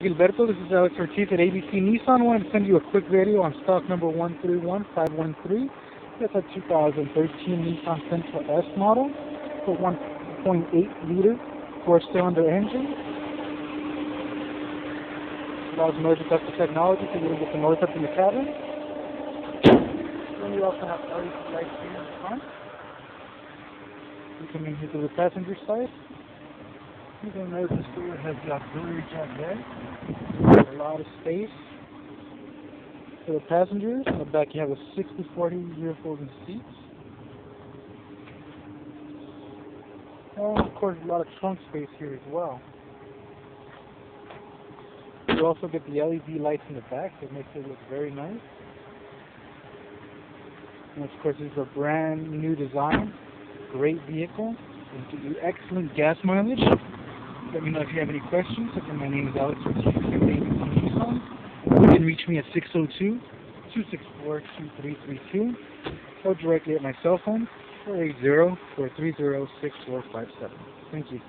Gilberto, this is Alex Ortiz at ABC Nissan. I wanted to send you a quick video on stock number 131513. That's a 2013 Nissan Sentra S model. It's a 1.8 liter 4-cylinder engine. Allows noise detector technology so you don't get the noise up in the cabin. Then we also have LED lights here in the front. We come in here to the passenger side. You can notice the store has the auxiliary jack there. A lot of space for the passengers. In the back you have a 60-40 rear folding seats. And of course a lot of trunk space here as well. You also get the LED lights in the back that makes it look very nice. And of course this is a brand new design. Great vehicle. It'll give you excellent gas mileage. Let me know if you have any questions. Again, my name is Alex Ortiz. You can reach me at 602-264-2332 or directly at my cell phone, 480-430-6457. Thank you.